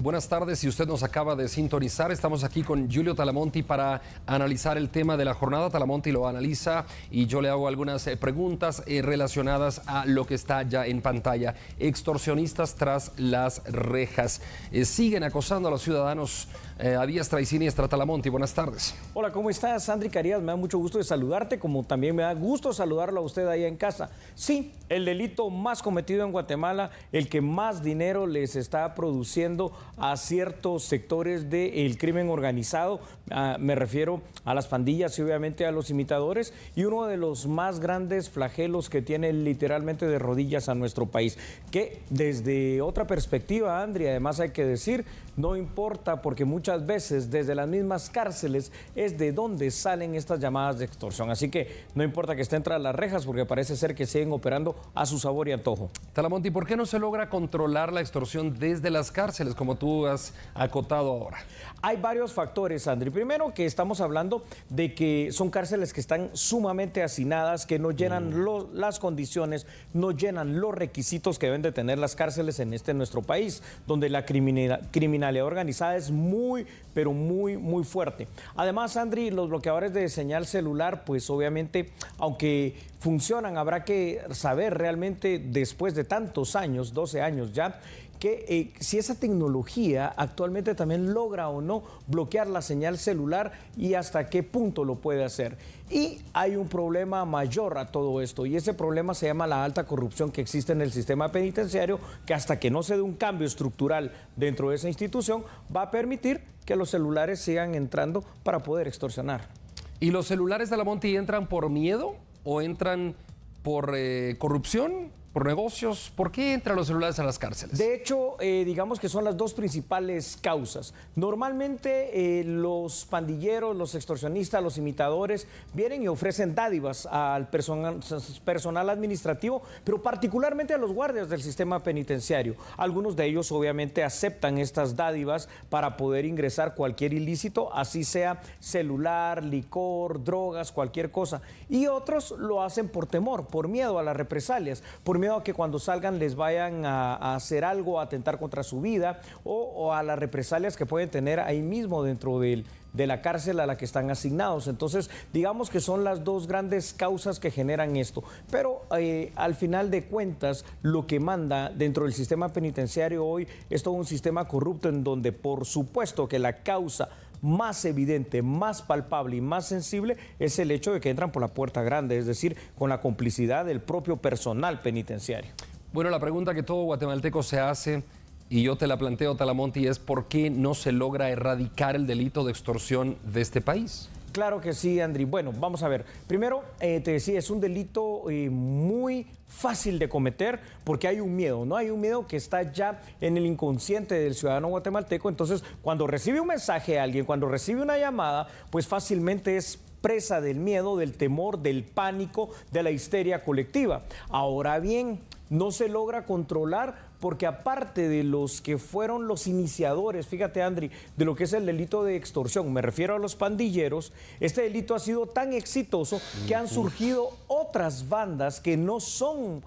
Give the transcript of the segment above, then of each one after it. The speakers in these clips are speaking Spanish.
Buenas tardes. Si usted nos acaba de sintonizar, estamos aquí con Giulio Talamonti para analizar el tema de la jornada. Talamonti lo analiza y yo le hago algunas preguntas relacionadas a lo que está ya en pantalla. Extorsionistas tras las rejas. Siguen acosando a los ciudadanos a diestra y siniestra. Talamonti, buenas tardes. Hola, ¿cómo estás? Sandri Carías, me da mucho gusto de saludarte, como también me da gusto saludarlo a usted ahí en casa. Sí, el delito más cometido en Guatemala, el que más dinero les está produciendo a ciertos sectores del crimen organizado, me refiero a las pandillas y obviamente a los imitadores, y uno de los más grandes flagelos que tiene literalmente de rodillas a nuestro país, que desde otra perspectiva, Andri, además hay que decir, no importa, porque muchas veces desde las mismas cárceles es de donde salen estas llamadas de extorsión. Así que no importa que estén tras las rejas, porque parece ser que siguen operando a su sabor y antojo. Talamonti, ¿por qué no se logra controlar la extorsión desde las cárceles, como tú has acotado ahora? Hay varios factores, Andri. Primero, que estamos hablando de que son cárceles que están sumamente hacinadas, que no llenan las condiciones, no llenan los requisitos que deben de tener las cárceles en nuestro país, donde la criminalidad organizada es muy, pero muy fuerte. Además, Andri, los bloqueadores de señal celular, pues obviamente, aunque funcionan, habrá que saber realmente después de tantos años, 12 años ya, que si esa tecnología actualmente también logra o no bloquear la señal celular y hasta qué punto lo puede hacer. Y hay un problema mayor a todo esto, y ese problema se llama la alta corrupción que existe en el sistema penitenciario, que hasta que no se dé un cambio estructural dentro de esa institución, va a permitir que los celulares sigan entrando para poder extorsionar. ¿Y los celulares, Talamonti, entran por miedo o entran por corrupción? ¿Por negocios? ¿Por qué entran los celulares a las cárceles? De hecho, digamos que son las dos principales causas. Normalmente los pandilleros, los extorsionistas, los imitadores vienen y ofrecen dádivas al personal administrativo, pero particularmente a los guardias del sistema penitenciario. Algunos de ellos obviamente aceptan estas dádivas para poder ingresar cualquier ilícito, así sea celular, licor, drogas, cualquier cosa. Y otros lo hacen por temor, por miedo a las represalias, por miedo a que cuando salgan les vayan a hacer algo, a atentar contra su vida o a las represalias que pueden tener ahí mismo dentro de la cárcel a la que están asignados. Entonces, digamos que son las dos grandes causas que generan esto. Pero al final de cuentas, lo que manda dentro del sistema penitenciario hoy es todo un sistema corrupto en donde, por supuesto, que la causa más evidente, más palpable y más sensible es el hecho de que entran por la puerta grande, es decir, con la complicidad del propio personal penitenciario. Bueno, la pregunta que todo guatemalteco se hace, y yo te la planteo, Talamonti, es ¿por qué no se logra erradicar el delito de extorsión de este país? Claro que sí, Andri. Bueno, vamos a ver. Primero, te decía, es un delito muy fácil de cometer porque hay un miedo, ¿no? Hay un miedo que está ya en el inconsciente del ciudadano guatemalteco. Entonces, cuando recibe un mensaje a alguien, cuando recibe una llamada, pues fácilmente es presa del miedo, del temor, del pánico, de la histeria colectiva. Ahora bien, no se logra controlar porque aparte de los que fueron los iniciadores, fíjate, Andri, de lo que es el delito de extorsión, me refiero a los pandilleros, este delito ha sido tan exitoso que han surgido otras bandas que no son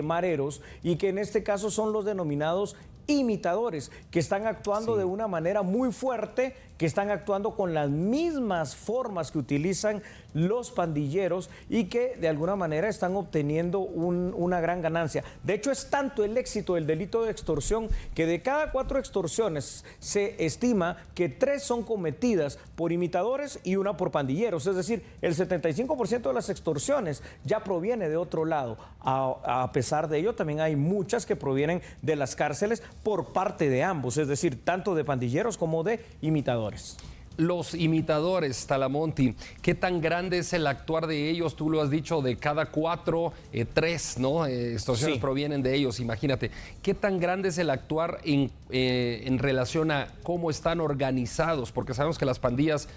mareros y que en este caso son los denominados imitadores, que están actuando de una manera muy fuerte, que están actuando con las mismas formas que utilizan los pandilleros y que de alguna manera están obteniendo una gran ganancia. De hecho, es tanto el éxito del delito de extorsión que de cada 4 extorsiones se estima que 3 son cometidas por imitadores y 1 por pandilleros. Es decir, el 75% de las extorsiones ya proviene de otro lado. A pesar de ello, también hay muchas que provienen de las cárceles por parte de ambos, es decir, tanto de pandilleros como de imitadores. Los imitadores, Talamonti, ¿qué tan grande es el actuar de ellos? Tú lo has dicho, de cada 4, 3, ¿no? Extorsiones provienen de ellos, imagínate. ¿Qué tan grande es el actuar en relación a cómo están organizados? Porque sabemos que las pandillas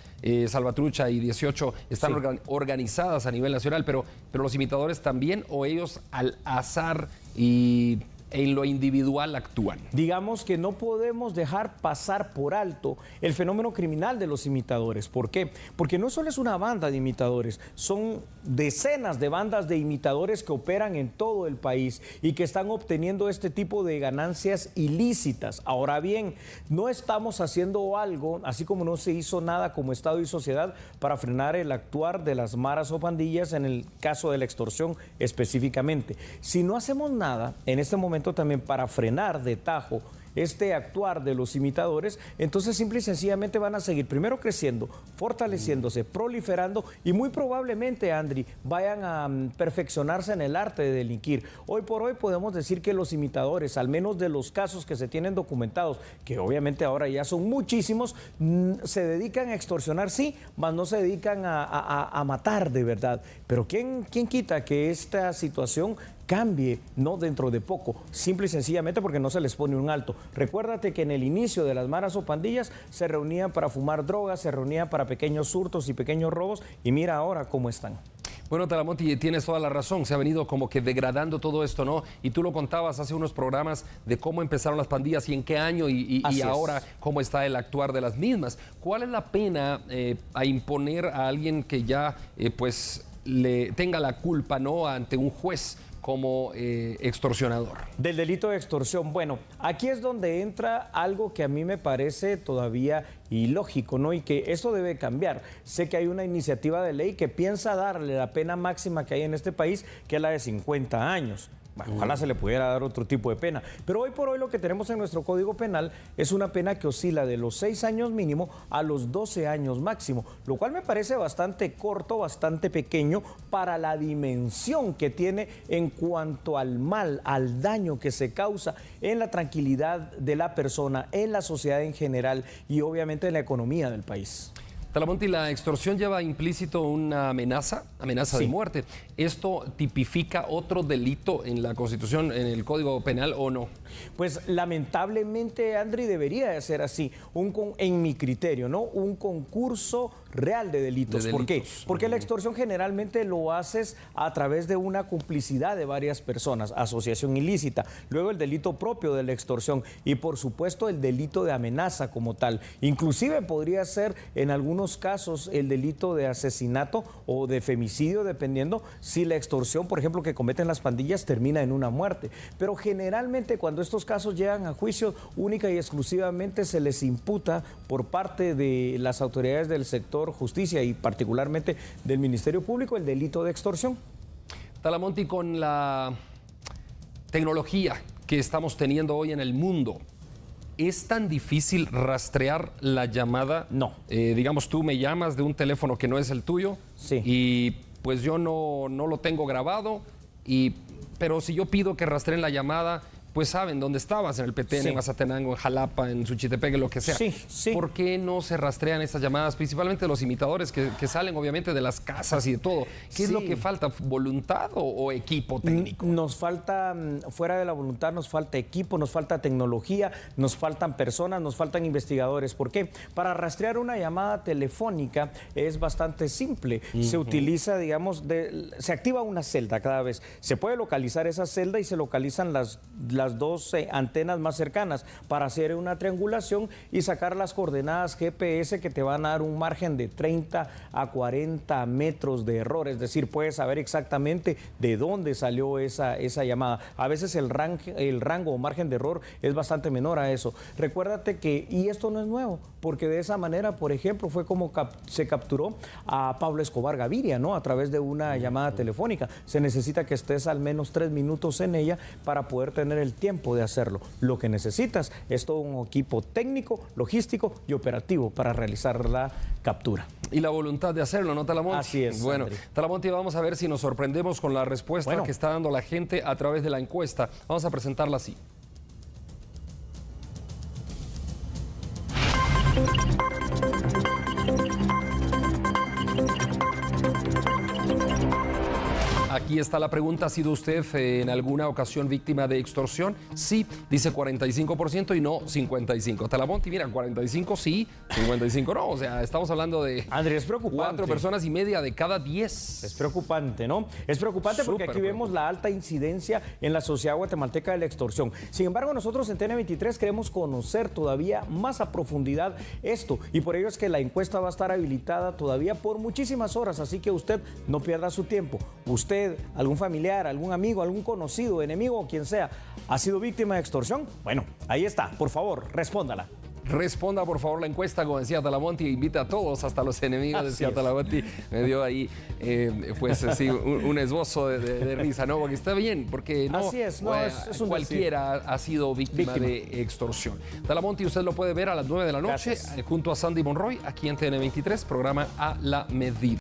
Salvatrucha y 18 están organizadas a nivel nacional, pero los imitadores también, o ellos al azar y en lo individual actúan. Digamos que no podemos dejar pasar por alto el fenómeno criminal de los imitadores. ¿Por qué? Porque no solo es una banda de imitadores, son decenas de bandas de imitadores que operan en todo el país y que están obteniendo este tipo de ganancias ilícitas. Ahora bien, no estamos haciendo algo, así como no se hizo nada como Estado y sociedad para frenar el actuar de las maras o pandillas en el caso de la extorsión específicamente. Si no hacemos nada en este momento también para frenar de tajo este actuar de los imitadores, entonces simple y sencillamente van a seguir primero creciendo, fortaleciéndose, proliferando y muy probablemente, Andri, vayan a perfeccionarse en el arte de delinquir. Hoy por hoy podemos decir que los imitadores, al menos de los casos que se tienen documentados, que obviamente ahora ya son muchísimos, se dedican a extorsionar, sí, mas no se dedican a matar de verdad. Pero ¿quién quita que esta situación cambie, no dentro de poco, simple y sencillamente porque no se les pone un alto? Recuérdate que en el inicio de las maras o pandillas se reunían para fumar drogas, se reunían para pequeños hurtos y pequeños robos, y mira ahora cómo están. Bueno, Talamonti, tienes toda la razón, se ha venido como que degradando todo esto, ¿no? Y tú lo contabas hace unos programas de cómo empezaron las pandillas y en qué año y ahora cómo está el actuar de las mismas. ¿Cuál es la pena a imponer a alguien que ya pues le tenga la culpa, ¿no?, ante un juez como extorsionador? Del delito de extorsión. Bueno, aquí es donde entra algo que a mí me parece todavía ilógico, ¿no? Y que esto debe cambiar. Sé que hay una iniciativa de ley que piensa darle la pena máxima que hay en este país, que es la de 50 años. Bueno, ojalá se le pudiera dar otro tipo de pena. Pero hoy por hoy lo que tenemos en nuestro Código Penal es una pena que oscila de los 6 años mínimo a los 12 años máximo, lo cual me parece bastante corto, bastante pequeño para la dimensión que tiene en cuanto al mal, al daño que se causa en la tranquilidad de la persona, en la sociedad en general y obviamente en la economía del país. Talamonti, la extorsión lleva implícito una amenaza de muerte. ¿Esto tipifica otro delito en la Constitución, en el Código Penal o no? Pues lamentablemente, Andri, debería de ser así, en mi criterio, ¿no? Un concurso real de delitos. ¿Por qué? Porque la extorsión generalmente lo haces a través de una complicidad de varias personas, asociación ilícita, luego el delito propio de la extorsión y por supuesto el delito de amenaza como tal. Inclusive podría ser en algunos casos el delito de asesinato o de femicidio, dependiendo si la extorsión, por ejemplo, que cometen las pandillas termina en una muerte. Pero generalmente cuando estos casos llegan a juicio, única y exclusivamente se les imputa por parte de las autoridades del sector justicia y particularmente del Ministerio Público el delito de extorsión. Talamonti, con la tecnología que estamos teniendo hoy en el mundo, ¿es tan difícil rastrear la llamada? No. Digamos, tú me llamas de un teléfono que no es el tuyo, sí, y pues yo no lo tengo grabado, pero si yo pido que rastreen la llamada, pues saben dónde estabas, en el Petén, sí, en Mazatenango, en Jalapa, en Suchitepeque, lo que sea. Sí, sí. ¿Por qué no se rastrean estas llamadas, principalmente los imitadores que salen obviamente de las casas y de todo? ¿Qué es lo que falta? ¿Voluntad o equipo técnico? Nos falta, fuera de la voluntad, nos falta equipo, nos falta tecnología, nos faltan personas, nos faltan investigadores. ¿Por qué? Para rastrear una llamada telefónica es bastante simple. Se utiliza, digamos, se activa una celda cada vez. Se puede localizar esa celda y se localizan las 12 antenas más cercanas para hacer una triangulación y sacar las coordenadas GPS que te van a dar un margen de 30 a 40 metros de error. Es decir, puedes saber exactamente de dónde salió esa llamada. A veces el rango o margen de error es bastante menor a eso. Recuérdate que, y esto no es nuevo, porque de esa manera, por ejemplo, fue como se capturó a Pablo Escobar Gaviria, ¿no? A través de una llamada telefónica. Se necesita que estés al menos 3 minutos en ella para poder tener el tiempo de hacerlo. Lo que necesitas es todo un equipo técnico, logístico y operativo para realizar la captura. Y la voluntad de hacerlo, ¿no, Talamonti? Así es. Bueno, André. Talamonti, vamos a ver si nos sorprendemos con la respuesta que está dando la gente a través de la encuesta. Vamos a presentarla así. Aquí aquí está la pregunta. ¿Ha sido usted en alguna ocasión víctima de extorsión? Sí, dice 45% y no 55%. Talamonte, mira, 45 sí, 55 no. O sea, estamos hablando de André, es preocupante. 4 personas y media de cada 10. Es preocupante, ¿no? Es preocupante porque aquí vemos la alta incidencia en la sociedad guatemalteca de la extorsión. Sin embargo, nosotros en TN23 queremos conocer todavía más a profundidad esto y por ello es que la encuesta va a estar habilitada todavía por muchísimas horas, así que usted no pierda su tiempo. Usted, algún familiar, algún amigo, algún conocido, enemigo o quien sea, ¿ha sido víctima de extorsión? Bueno, ahí está, por favor, respóndala. Responda por favor la encuesta, como decía Talamonte, e invita a todos, hasta los enemigos, decía Talamonte. Me dio ahí, pues sí, un esbozo de risa, ¿no? Porque está bien, porque no, así es, no, es un cualquiera ha sido víctima de extorsión. Talamonte, usted lo puede ver a las 9 de la noche junto a Sandy Monroy, aquí en TN23, programa A la Medida.